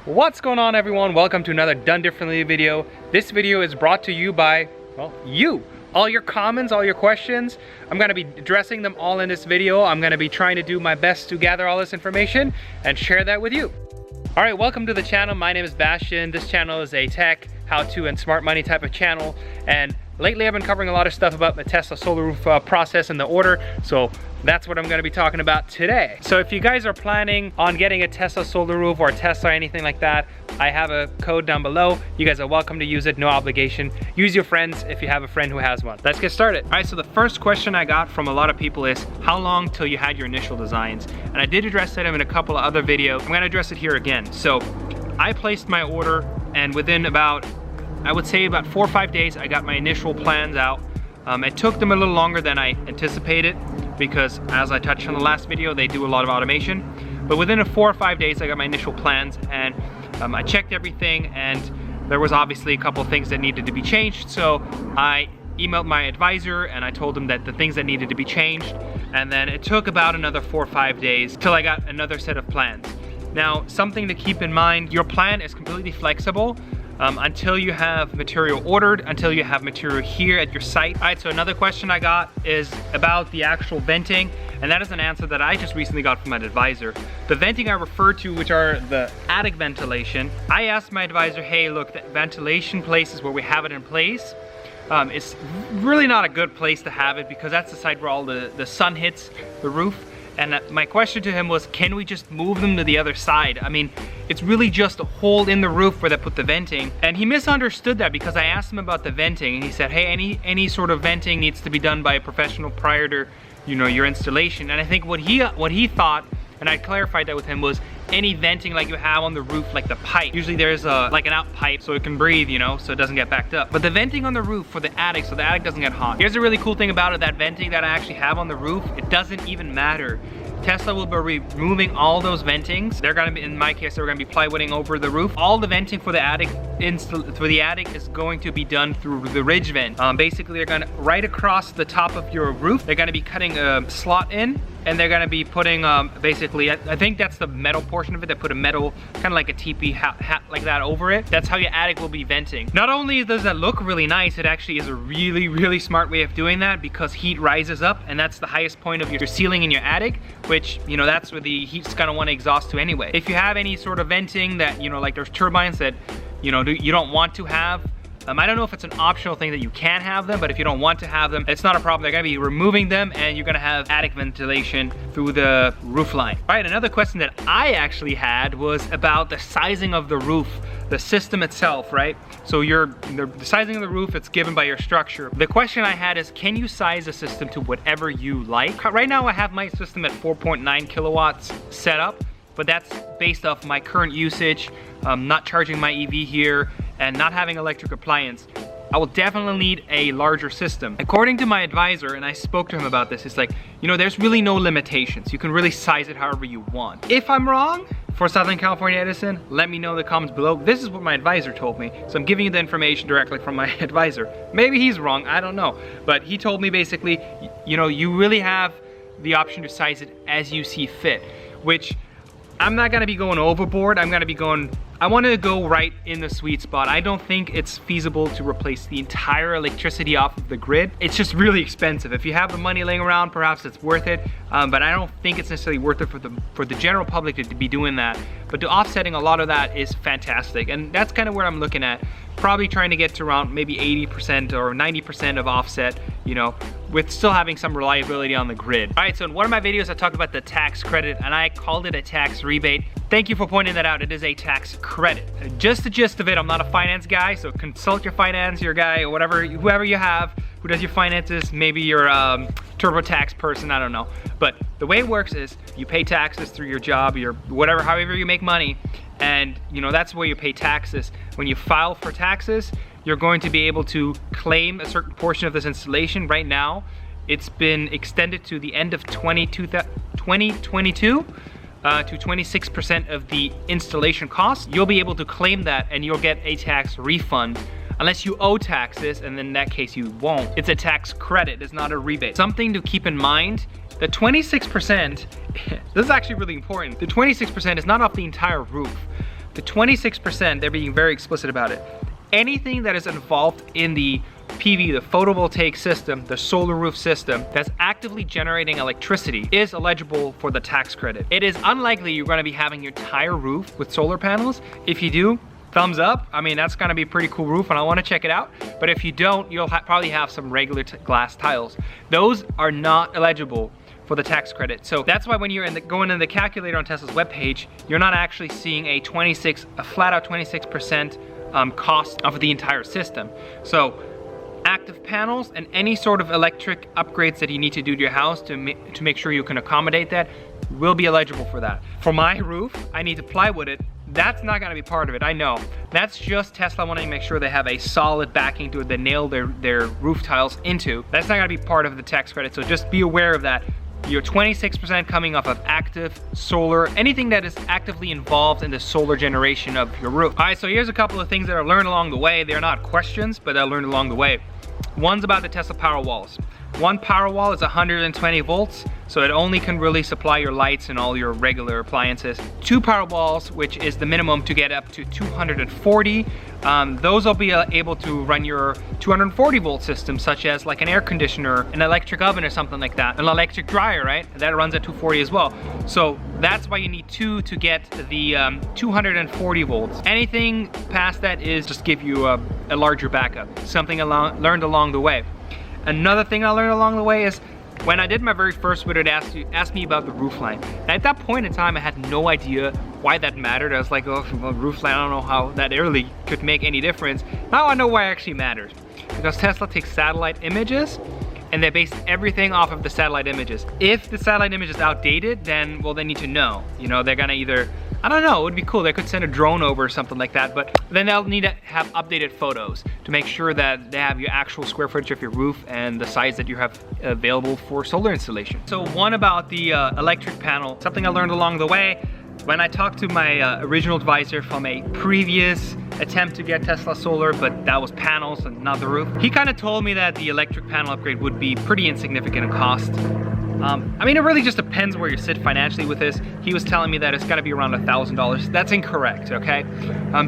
What's going on, everyone? Welcome to another Done Differently video. This video is brought to you by, well, you. All your comments, all your questions, I'm gonna be addressing them all in this video. I'm gonna be trying to do my best to gather all this information and share that with you. All right, welcome to the channel. My name is Bastian. This channel is a tech, how-to, and smart money type of channel. And lately I've been covering a lot of stuff about the Tesla Solar Roof process and the order. So that's what I'm gonna be talking about today. So if you guys are planning on getting a Tesla Solar Roof or a Tesla or anything like that, I have a code down below. You guys are welcome to use it, no obligation. Use your friends if you have a friend who has one. Let's get started. All right, so the first question I got from a lot of people is, how long till you had your initial designs? And I did address that in a couple of other videos. I'm gonna address it here again. So I placed my order, and within about, I would say about 4 or 5 days, I got my initial plans out. It took them a little longer than I anticipated because, as I touched on the last video, they do a lot of automation. But within 4 or 5 days, I got my initial plans, and I checked everything, and there was obviously a couple of things that needed to be changed. So I emailed my advisor and I told him that the things that needed to be changed, and then it took about another 4 or 5 days till I got another set of plans. Now, something to keep in mind, your plan is completely flexible. Until you have material ordered, until you have material here at your site. All right, so another question I got is about the actual venting, and that is an answer that I just recently got from my advisor. The venting I refer to, which are the attic ventilation, I asked my advisor, hey, look, the ventilation places where we have it in place, it's really not a good place to have it because that's the side where all the sun hits the roof. And my question to him was, can we just move them to the other side? I mean, it's really just a hole in the roof where they put the venting. And he misunderstood that because I asked him about the venting, and he said, hey, any sort of venting needs to be done by a professional prior to, you know, your installation. And I think what he thought, and I clarified that with him, was any venting like you have on the roof, like the pipe. Usually there's like an out pipe so it can breathe, you know, so it doesn't get backed up. But the venting on the roof for the attic, so the attic doesn't get hot. Here's a really cool thing about it, that venting that I actually have on the roof, it doesn't even matter. Tesla will be removing all those ventings. They're gonna be, in my case, they're gonna be plywooding over the roof. All the venting for the attic is going to be done through the ridge vent. Basically, they're gonna, right across the top of your roof, they're gonna be cutting a slot in, and they're gonna be putting, basically, I think that's the metal portion of it. They put a metal, kind of like a teepee hat like that over it. That's how your attic will be venting. Not only does that look really nice, it actually is a really, really smart way of doing that because heat rises up, and that's the highest point of your ceiling in your attic, which, you know, that's where the heat's gonna wanna exhaust to anyway. If you have any sort of venting that, you know, like there's turbines that, you know, you don't want to have, I don't know if it's an optional thing that you can have them, but if you don't want to have them, it's not a problem. They're gonna be removing them, and you're gonna have attic ventilation through the roof line. All right, another question that I actually had was about the sizing of the roof, the system itself, right? So the sizing of the roof, it's given by your structure. The question I had is, can you size the system to whatever you like? Right now I have my system at 4.9 kilowatts set up, but that's based off my current usage, not charging my EV here, and not having electric appliance. I will definitely need a larger system. According to my advisor, and I spoke to him about this, it's like, you know, there's really no limitations. You can really size it however you want. If I'm wrong, for Southern California Edison, let me know in the comments below. This is what my advisor told me, so I'm giving you the information directly from my advisor. Maybe he's wrong, I don't know. But he told me basically, you know, you really have the option to size it as you see fit, which I'm not gonna be going overboard. I want to go right in the sweet spot. I don't think it's feasible to replace the entire electricity off of the grid. It's just really expensive. If you have the money laying around, perhaps it's worth it, but I don't think it's necessarily worth it for the general public to be doing that. But the offsetting a lot of that is fantastic, and that's kind of where I'm looking at. Probably trying to get to around maybe 80% or 90% of offset, you know, with still having some reliability on the grid. All right, so in one of my videos, I talked about the tax credit, and I called it a tax rebate. Thank you for pointing that out. It is a tax credit. Just the gist of it, I'm not a finance guy, so consult your finance, your guy, or whoever you have who does your finances. Maybe you're a TurboTax person, I don't know. But the way it works is you pay taxes through your job, your whatever, however you make money, and you know, that's where you pay taxes. When you file for taxes, you're going to be able to claim a certain portion of this installation. Right now, it's been extended to the end of 2022 to 26% of the installation cost. You'll be able to claim that, and you'll get a tax refund. Unless you owe taxes, and in that case you won't. It's a tax credit, it's not a rebate. Something to keep in mind, the 26%, this is actually really important. The 26% is not off the entire roof. the 26%, they're being very explicit about it. Anything that is involved in the PV, the photovoltaic system, the solar roof system that's actively generating electricity is eligible for the tax credit. It is unlikely you're going to be having your entire roof with solar panels. If you do, thumbs up. I mean, that's gonna be a pretty cool roof and I wanna check it out. But if you don't, you'll probably have some regular glass tiles. Those are not eligible for the tax credit. So that's why when you're going in the calculator on Tesla's webpage, you're not actually seeing a flat out 26% cost of the entire system. So active panels and any sort of electric upgrades that you need to do to your house to make sure you can accommodate that will be eligible for that. For my roof, I need to plywood it. That's not gonna be part of it, I know. That's just Tesla wanting to make sure they have a solid backing to it, they nail their roof tiles into. That's not gonna be part of the tax credit, so just be aware of that. Your 26% coming off of active solar, anything that is actively involved in the solar generation of your roof. All right, so here's a couple of things that I learned along the way. They're not questions, but I learned along the way. One's about the Tesla Powerwalls. One Powerwall is 120 volts, so it only can really supply your lights and all your regular appliances. 2 Powerwalls, which is the minimum to get up to 240. Those will be able to run your 240 volt system, such as like an air conditioner, an electric oven or something like that. An electric dryer, right? That runs at 240 as well. So that's why you need 2 to get the 240 volts. Anything past that is just give you a larger backup. Something learned along the way. Another thing I learned along the way is when I did my very first video, it asked me about the roof line. And at that point in time, I had no idea why that mattered. I was like, oh, well, roof line, I don't know how that really could make any difference. Now I know why it actually matters. Because Tesla takes satellite images and they base everything off of the satellite images. If the satellite image is outdated, then, well, they need to know. You know, they're gonna either, I don't know, it would be cool. They could send a drone over or something like that, but then they'll need to have updated photos to make sure that they have your actual square footage of your roof and the size that you have available for solar installation. So one about the electric panel, something I learned along the way. When I talked to my original advisor from a previous attempt to get Tesla solar, but that was panels and not the roof, he kind of told me that the electric panel upgrade would be pretty insignificant in cost. I mean, it really just depends where you sit financially with this. He was telling me that it's gotta be around $1,000. That's incorrect, okay?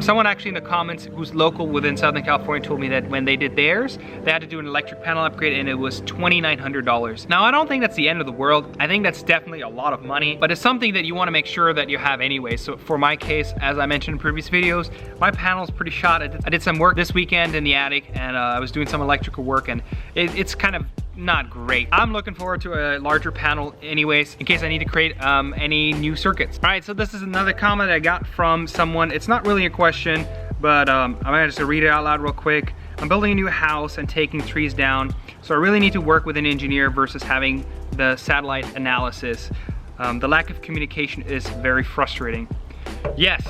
Someone actually in the comments who's local within Southern California told me that when they did theirs, they had to do an electric panel upgrade and it was $2,900. Now, I don't think that's the end of the world. I think that's definitely a lot of money, but it's something that you wanna make sure that you have anyway. So for my case, as I mentioned in previous videos, my panel's pretty shot. I did some work this weekend in the attic and I was doing some electrical work and it's kind of not great. I'm looking forward to a larger panel anyways, in case I need to create any new circuits. All right, so this is another comment I got from someone. It's not really a question, but I'm gonna just read it out loud real quick. I'm building a new house and taking trees down, so I really need to work with an engineer versus having the satellite analysis. The lack of communication is very frustrating. Yes,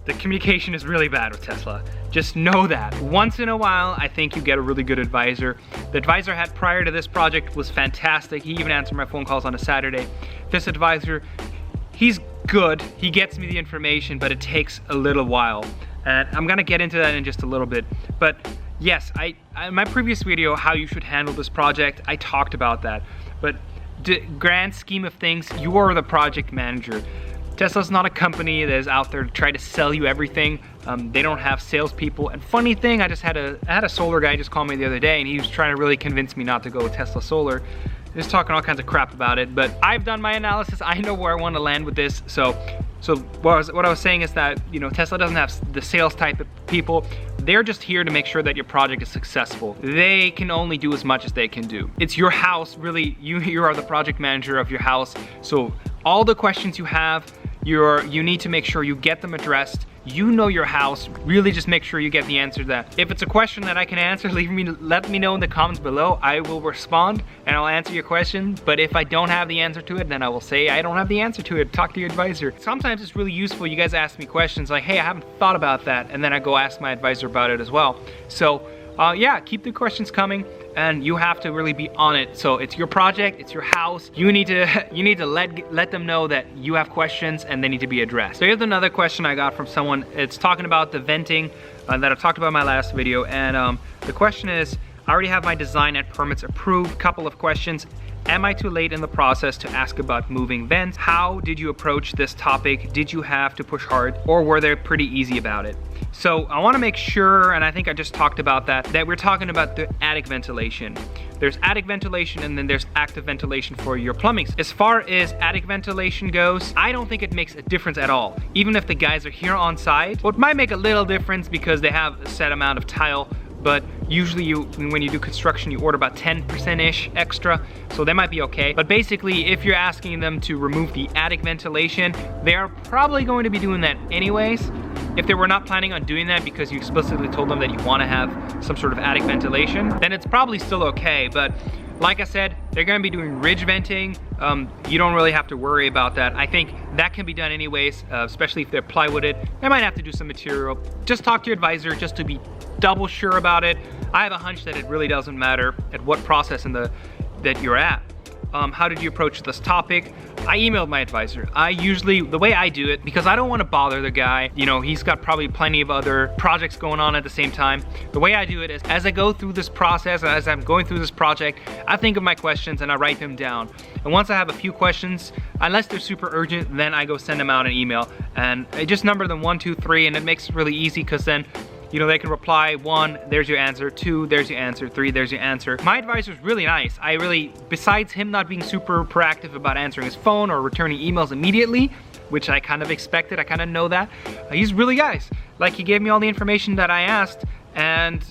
the communication is really bad with Tesla. Just know that. Once in a while, I think you get a really good advisor. The advisor I had prior to this project was fantastic. He even answered my phone calls on a Saturday. This advisor, he's good. He gets me the information, but it takes a little while. And I'm gonna get into that in just a little bit. But yes, in my previous video, how you should handle this project, I talked about that. But the grand scheme of things, you are the project manager. Tesla's not a company that is out there to try to sell you everything. They don't have salespeople. And funny thing, I had a solar guy just call me the other day and he was trying to really convince me not to go with Tesla Solar. He was talking all kinds of crap about it, but I've done my analysis. I know where I want to land with this. So what I was saying is that, you know, Tesla doesn't have the sales type of people. They're just here to make sure that your project is successful. They can only do as much as they can do. It's your house, really. You are the project manager of your house. So all the questions you have, you need to make sure you get them addressed. You know your house, really just make sure you get the answer to that. If it's a question that I can answer, let me know in the comments below. I will respond and I'll answer your question. But if I don't have the answer to it, then I will say I don't have the answer to it. Talk to your advisor. Sometimes it's really useful. You guys ask me questions like, hey, I haven't thought about that. And then I go ask my advisor about it as well. So yeah, keep the questions coming and you have to really be on it. So it's your project, it's your house. You need to let them know that you have questions and they need to be addressed. So here's another question I got from someone. It's talking about the venting that I talked about in my last video. And the question is, I already have my design and permits approved. Couple of questions. Am I too late in the process to ask about moving vents? How did you approach this topic? Did you have to push hard, or were they pretty easy about it? So I want to make sure, and I think I just talked about that we're talking about the attic ventilation. There's attic ventilation and then there's active ventilation for your plumbing. As far as attic ventilation goes, I don't think it makes a difference at all. Even if the guys are here on site, well, it might make a little difference because they have a set amount of tile, but usually when you do construction, you order about 10%-ish extra, so they might be okay. But basically, if you're asking them to remove the attic ventilation, they're probably going to be doing that anyways. If they were not planning on doing that because you explicitly told them that you want to have some sort of attic ventilation, then it's probably still okay. But like I said, they're going to be doing ridge venting. You don't really have to worry about that. I think that can be done anyways, especially if they're plywooded. They might have to do some material. Just talk to your advisor just to be double sure about it. I have a hunch that it really doesn't matter at what process that you're at. How did you approach this topic? I emailed my advisor. The way I do it, because I don't want to bother the guy, you know, he's got probably plenty of other projects going on at the same time. The way I do it is, as I go through this process, as I'm going through this project, I think of my questions and I write them down. And once I have a few questions, unless they're super urgent, then I go send them out an email. And I just number them 1, 2, 3, and it makes it really easy because then, you know, they can reply 1, there's your answer, 2, there's your answer, 3, there's your answer. My advisor is really nice. Besides him not being super proactive about answering his phone or returning emails immediately, which I kind of expected, I kind of know that, he's really nice. Like, he gave me all the information that I asked, and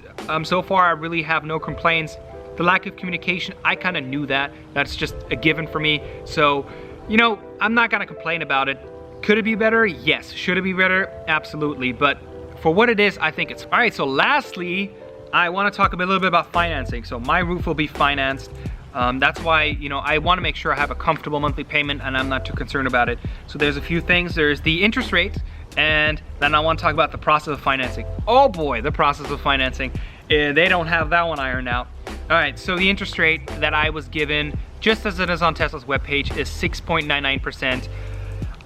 so far I really have no complaints. The lack of communication, I kind of knew that. That's just a given for me. So, you know, I'm not gonna complain about it. Could it be better? Yes. Should it be better? Absolutely. But for what it is, I think it's all right. So lastly, I want to talk a little bit about financing. So my roof will be financed. That's why, you know, I want to make sure I have a comfortable monthly payment and I'm not too concerned about it. So there's a few things. There's the interest rate, and then I want to talk about the process of financing. Oh boy, the process of financing. They don't have that one ironed out. All right, so the interest rate that I was given, just as it is on Tesla's webpage, is 6.99%.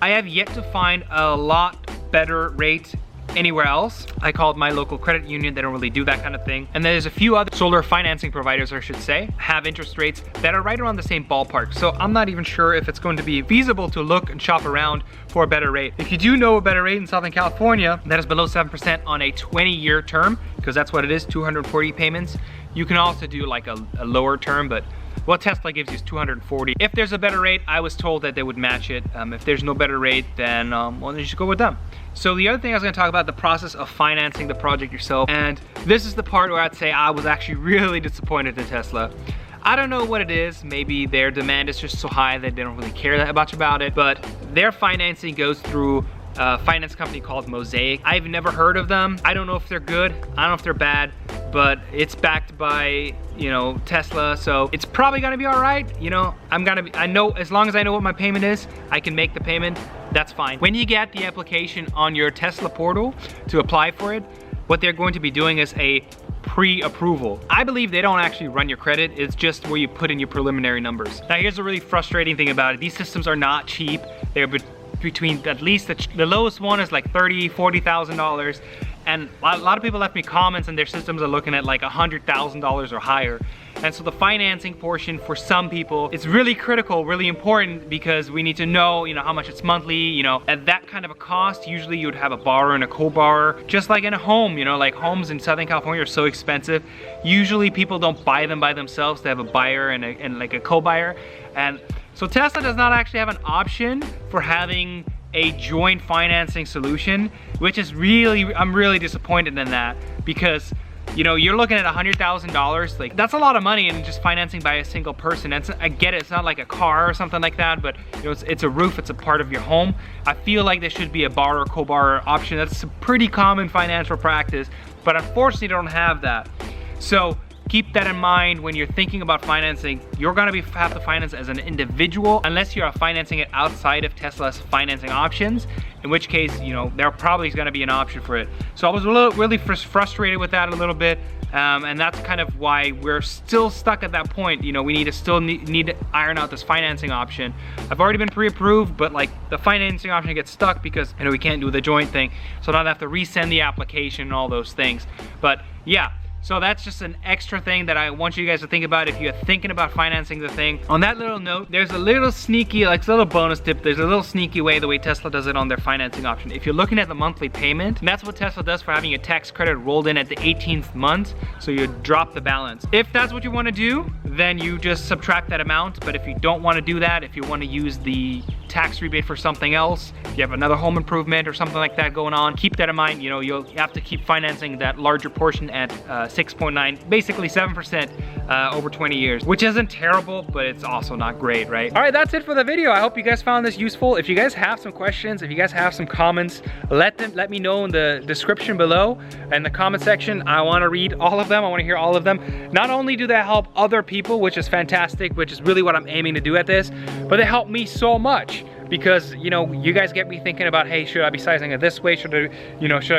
I have yet to find a lot better rate anywhere else. I called my local credit union. They don't really do that kind of thing. And there's a few other solar financing providers, I should say, have interest rates that are right around the same ballpark. So I'm not even sure if it's going to be feasible to look and shop around for a better rate. If you do know a better rate in Southern California that is below 7% on a 20-year term, because that's what it is, 240 payments, you can also do like a lower term, but what Tesla gives you is 240. If there's a better rate, I was told that they would match it. If there's no better rate, then well, you should go with them. So the other thing I was gonna talk about, the process of financing the project yourself. And this is the part where I'd say I was actually really disappointed in Tesla. I don't know what it is. Maybe their demand is just so high that they don't really care that much about it, but their financing goes through a finance company called Mosaic. I've never heard of them. I don't know if they're good. I don't know if they're bad, but it's backed by, you know, Tesla, so it's probably gonna be all right. You know, I know, as long as I know what my payment is, I can make the payment. That's fine. When you get the application on your Tesla portal to apply for it, what they're going to be doing is a pre-approval. I believe they don't actually run your credit. It's just where you put in your preliminary numbers. Now, here's a really frustrating thing about it. These systems are not cheap. They're between, at least the lowest one is like $30,000, $40,000. And a lot of people left me comments and their systems are looking at like $100,000 or higher. And so the financing portion for some people is really critical, really important, because we need to know, you know, how much it's monthly, you know. At that kind of a cost, usually you would have a borrower and a co-borrower, just like in a home, you know, like homes in Southern California are so expensive. Usually people don't buy them by themselves. They have a buyer and like a co-buyer. And so Tesla does not actually have an option for having a joint financing solution, which is really, I'm really disappointed in that, because, you know, you're looking at $100,000, like that's a lot of money, and just financing by a single person. I get it, it's not like a car or something like that, but you know, it's a roof, it's a part of your home. I feel like there should be a borrower, co-borrower option. That's a pretty common financial practice, but unfortunately they don't have that. So keep that in mind when you're thinking about financing. You're gonna have to finance as an individual, unless you are financing it outside of Tesla's financing options, in which case, you know, there probably is gonna be an option for it. So I was really frustrated with that a little bit, and that's kind of why we're still stuck at that point. You know, we need to iron out this financing option. I've already been pre-approved, but like the financing option gets stuck because, you know, we can't do the joint thing. So now I have to resend the application and all those things. But yeah, So that's just an extra thing that I want you guys to think about if you're thinking about financing the thing. On that little note, there's a little sneaky, like a little bonus tip, there's a little sneaky way the way Tesla does it on their financing option. If you're looking at the monthly payment, and that's what Tesla does for having a tax credit rolled in at the 18th month, so you drop the balance. If that's what you want to do, then you just subtract that amount. But if you don't want to do that, if you want to use the tax rebate for something else, if you have another home improvement or something like that going on, keep that in mind. You know, you'll have to keep financing that larger portion at 6.9, basically 7% over 20 years, which isn't terrible, but it's also not great, right? All right, that's it for the video. I hope you guys found this useful. If you guys have some questions, if you guys have some comments, let me know in the description below and the comment section. I want to read all of them. I want to hear all of them. Not only do they help other people, which is fantastic, which is really what I'm aiming to do at this, but they help me so much. Because, you know, you guys get me thinking about, hey, should I be sizing it this way? Should I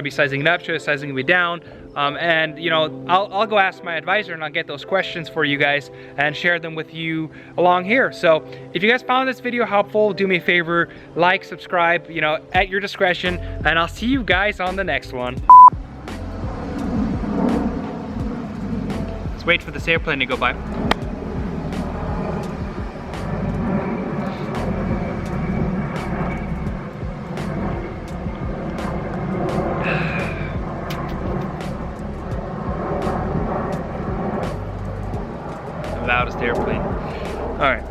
be sizing it up? Should I be sizing it down? And, you know, I'll go ask my advisor and I'll get those questions for you guys and share them with you along here. So if you guys found this video helpful, do me a favor, like, subscribe, you know, at your discretion, and I'll see you guys on the next one. Let's wait for this airplane to go by. Loudest airplane. All right.